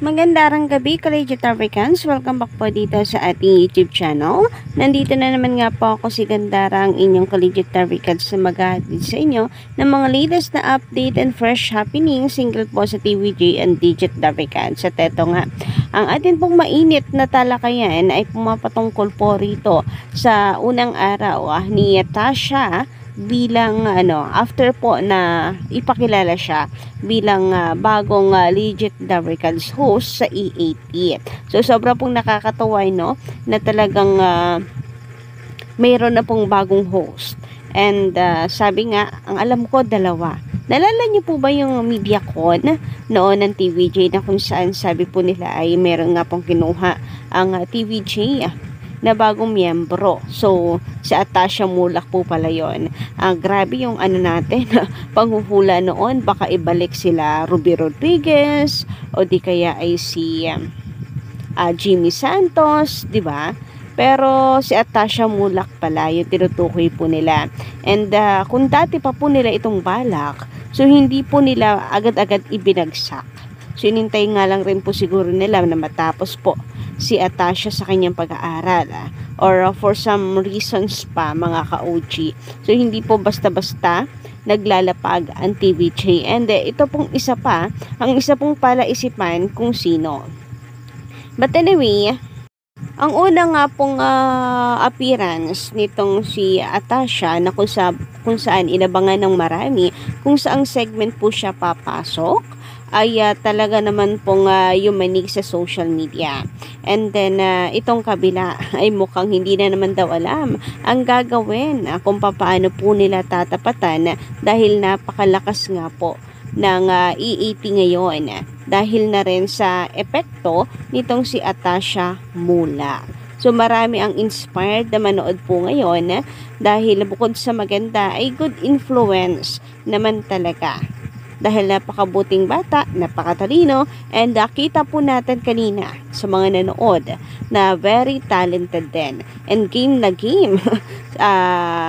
Magandang gabi, Collegiate Africans. Welcome back po dito sa ating YouTube channel. Nandito na naman nga po ako si Gandarang inyong Collegiate Africans na maghahatid sa inyo ng mga latest na update and fresh happening single po sa TVJ and Digit Africans. At eto nga, ang atin pong mainit na talakayan ay pumapatungkol po rito sa unang araw ni Tasha bilang after po na ipakilala siya bilang bagong Legit Africans host sa E80. So sobra pong nakakatuwa na talagang mayroon na pong bagong host. And sabi nga, ang alam ko dalawa. Nalala niyo po ba yung MediaCon noon ng TVJ na kung saan sabi po nila ay meron nga pong kinuha ang TVJ na bagong miyembro. So, si Atasha Mulak po pala yun. Grabe yung natin, panghuhula noon, baka ibalik sila Ruby Rodriguez, o di kaya ay si Jimmy Santos, di ba? Pero si Atasha Mulak pala yung tinutukoy po nila. And kung dati pa po nila itong balak, so hindi po nila agad-agad ibinagsak. So, inintay nga lang rin po siguro nila na matapos po si Atasha sa kanyang pag-aaral or for some reasons pa mga ka-OG. So hindi po basta-basta naglalapag ang TVJ. And ito pong isa pa, ang isa pong palaisipan kung sino. But anyway, ang una nga pong appearance nitong si Atasha na kung saan inabangan ng marami kung saang segment po siya papasok ay talaga naman pong yumanig sa social media. And then, itong kabila ay mukhang hindi na naman daw alam ang gagawin kung paano po nila tatapatan dahil napakalakas nga po ng E80 ngayon dahil na rin sa epekto nitong si Atasha Mulak. So marami ang inspired na manood po ngayon dahil bukod sa maganda ay good influence naman talaga. Dahil napakabuting bata, napakatalino, and kita po natin kanina sa mga nanood na very talented din. And game na game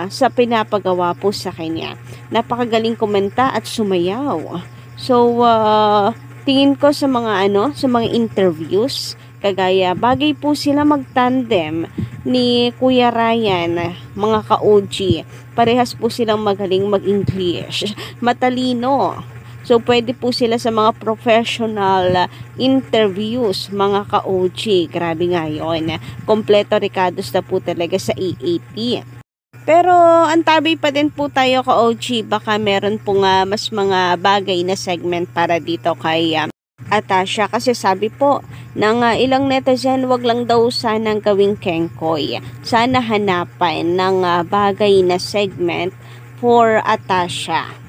sa pinapagawa po sa kanya. Napakagaling kumanta at sumayaw. So, tingin ko sa mga sa mga interviews, kagaya bagay po sila magtandem ni Kuya Ryan, mga ka-OG. Parehas po silang magaling mag-English. Matalino. So, pwede po sila sa mga professional interviews, mga ka-OG. Grabe nga yun. Kompleto Ricardos na po talaga sa E80. Pero, antabay pa din po tayo ka-OG. Baka meron po nga mas mga bagay na segment para dito kay Atasha. Kasi sabi po ng ilang netizen, wag lang daw sanang gawing kengkoy. Sana hanapan ng bagay na segment for Atasha.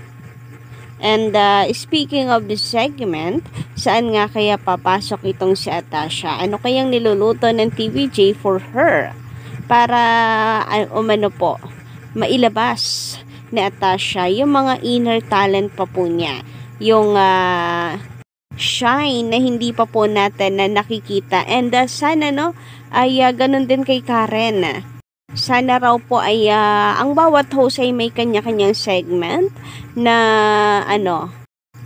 And speaking of the segment, saan nga kaya papasok itong si Atasha? Ano kayang niluluto ng TVJ for her? Para mailabas ni Atasha yung mga inner talent pa po niya. Yung shine na hindi pa po natin na nakikita. And sana ay ganun din kay Karen. Sana raw po ay ang bawat host ay may kanya-kanyang segment na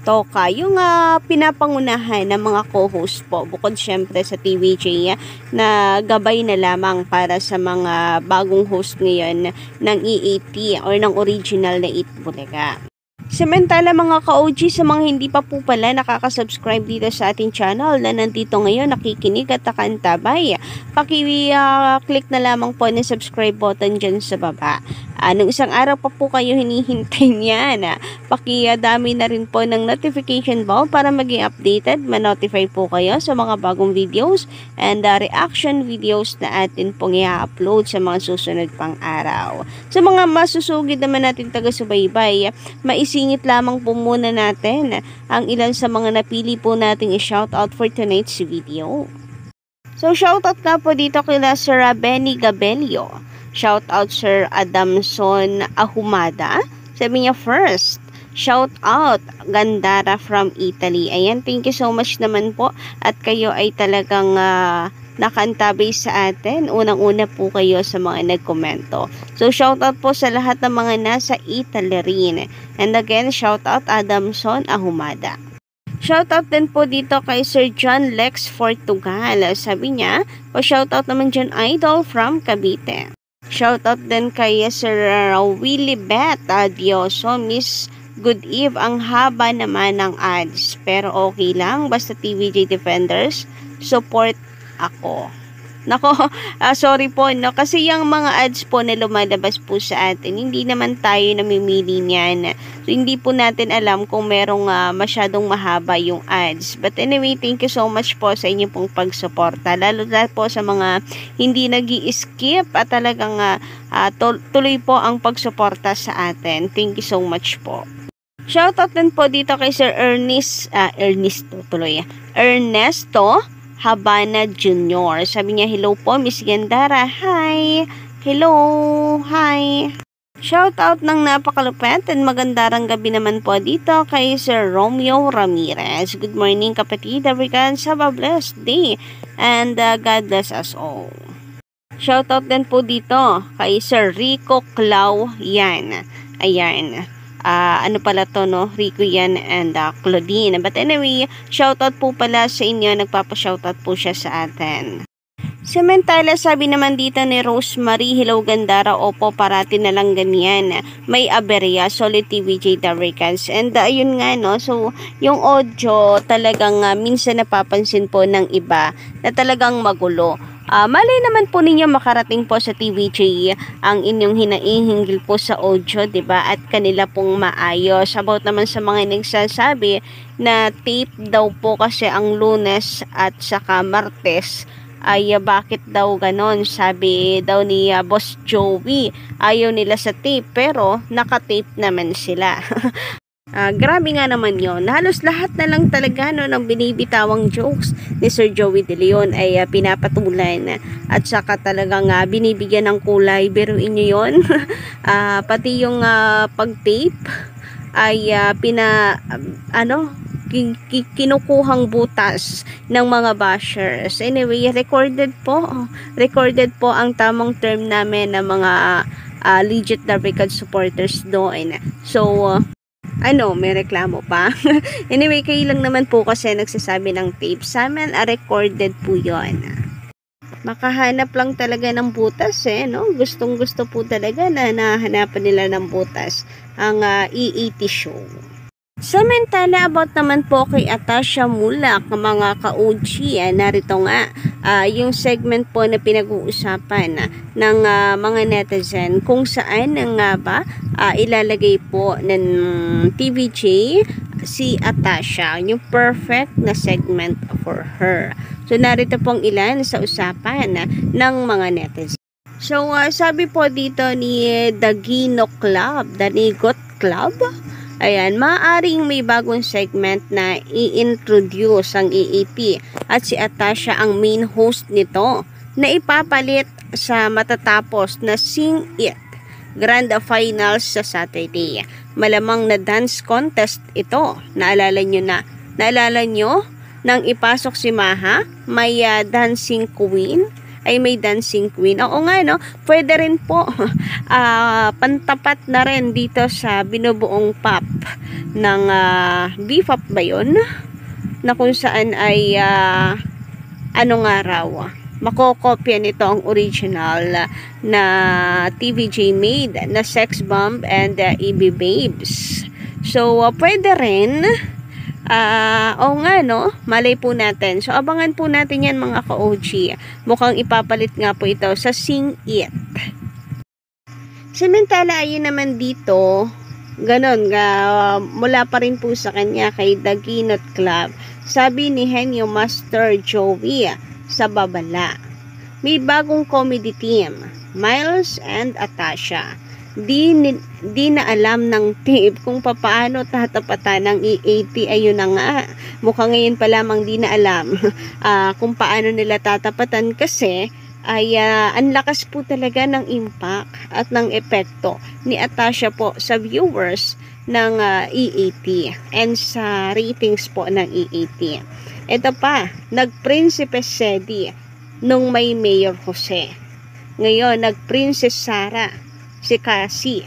toka. Yung pinapangunahan ng mga co-host po. Bukod syempre sa TVJ na gabay na lamang para sa mga bagong host ngayon ng E80 or ng original na Eat Bulaga. Samantala mga ka-OG, sa mga hindi pa po pala nakaka-subscribe dito sa ating channel na nandito ngayon nakikinig at nakantabay, paki-click na lamang po ng subscribe button dyan sa baba. Nung isang araw pa po kayo hinihintay niyan, paki-dami na rin po ng notification bell para maging updated, ma-notify po kayo sa mga bagong videos and reaction videos na atin pong i-upload sa mga susunod pang araw. Sa mga masusugid naman natin taga-subaybay, maisingit lamang po muna natin ang ilan sa mga napili po nating i-shoutout for tonight's video. So, shoutout na po dito kila Sir Benny Gabelio. Shoutout Sir Adamson Ahumada. Sabi niya first, shoutout Gandara from Italy. Ayan, thank you so much naman po. At kayo ay talagang nakantabay sa atin. Unang-una po kayo sa mga nagkomento. So, shoutout po sa lahat ng mga nasa Italy rin. And again, shoutout Adamson Ahumada. Shoutout din po dito kay Sir John Lex Fortugal. Sabi niya, shoutout naman dyan idol from Cavite. Shoutout din kay Sir Willie Beth Adioso. Miss Good Eve, ang haba naman ng ads. Pero okay lang, basta TVJ Defenders, support ako. Nako, sorry po, no? Kasi yung mga ads po na lumalabas po sa atin, hindi naman tayo namimili niyan. So, hindi po natin alam kung merong masyadong mahaba yung ads. But anyway, thank you so much po sa inyo pong pagsuporta. Lalo na po sa mga hindi nag-i-skip at talagang tuloy po ang pagsuporta sa atin. Thank you so much po. Shoutout din po dito kay Sir Ernesto Habana Jr. Sabi niya, hello po, Miss Gandara. Hi! Hello! Hi! Shoutout ng napakalupet at magandarang gabi naman po dito kay Sir Romeo Ramirez. Good morning kapatid, everyone. Have a blessed day and God bless us all. Shoutout din po dito kay Sir Rico Clau yan. Ayan. Ano pala to, no? Rico yan and Claudine. But anyway, shoutout po pala sa inyo. Nagpapa-shoutout po siya sa atin. Samantala, sabi naman dito ni Rosemary, hello Gandara, opo, parati na lang ganyan. May aberya, solid TVJ Daricans. And ayun nga, no? So, yung audio talagang minsan napapansin po ng iba na talagang magulo. Malay naman po ninyo makarating po sa TVJ ang inyong hinahinggil po sa audio, 'di ba? At kanila pong maayos. About naman sa mga nagsasabi na tape daw po kasi ang Lunes at saka Martes, ay bakit daw ganon? Sabi daw ni Boss Joey, ayaw nila sa tape pero naka-tape naman sila. Grabe nga naman yon. Halos lahat na lang talaga no, ng binibitawang jokes ni Sir Joey De Leon ay pinapatulan at saka talagang binibigyan ng kulay. Biruin nyo yun. Pati yung pag-tape ay kinukuhang butas ng mga bashers. Anyway, recorded po ang tamang term namin ng mga legit Daricans supporters doon. So, may reklamo pa. Anyway, kayo lang naman po kasi nagsasabi ng tape. Sa amin, recorded po yun. Makahanap lang talaga ng butas, no? Gustong gusto po talaga na nahanapan nila ng butas ang E80 show. Samantala, about naman po kay Atasha Mulak, mga ka-OG, narito nga, yung segment po na pinag-uusapan ng mga netizen, kung saan nga ba ilalagay po ng TVJ si Atasha, yung perfect na segment for her. So, narito pong ilan sa usapan ng mga netizen. So, sabi po dito ni Dagigot Club, ayan, maaaring may bagong segment na i-introduce ang EAP at si Atasha ang main host nito na ipapalit sa matatapos na Sing It Grand Finals sa Saturday. Malamang na dance contest ito. Naalala nyo nang ipasok si Maha, may dancing queen? May dancing queen. Oo nga, no? Pwede rin po pantapat na rin dito sa binubuong pop ng BFAP ba yun? Na kung saan ay makokopya nito ang original na TVJ made na Sex Bomb and EB Babes. So, pwede rin. Oo nga, no? Malay po natin. So, abangan po natin yan, mga ka-OG. Mukhang ipapalit nga po ito sa Sing It. Samantala, ayun naman dito, ganon, mula pa rin po sa kanya kay Dagigot Club. Sabi ni Henyo Master Joey sa babala, may bagong comedy team, Miles and Atasha. Di na alam ng tape kung paano tatapatan ng E80. Ayun na nga, mukhang ngayon pa lamang di na alam kung paano nila tatapatan kasi ay ang lakas po talaga ng impact at ng epekto ni Atasha po sa viewers ng E80 and sa ratings po ng E80. Ito pa, nag-Prinsipe Sedi nung may Mayor Jose. Ngayon, nag-Princess Sara si Cassie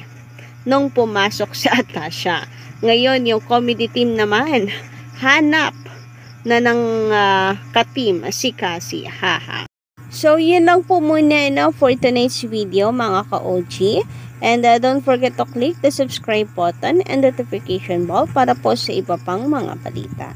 nung pumasok si Atasha. Ngayon, yung comedy team naman, hanap na ng ka-team si Cassie. Haha. So, yun lang po muna for tonight's video mga ka-OG. And don't forget to click the subscribe button and notification bell para po sa iba pang mga balita.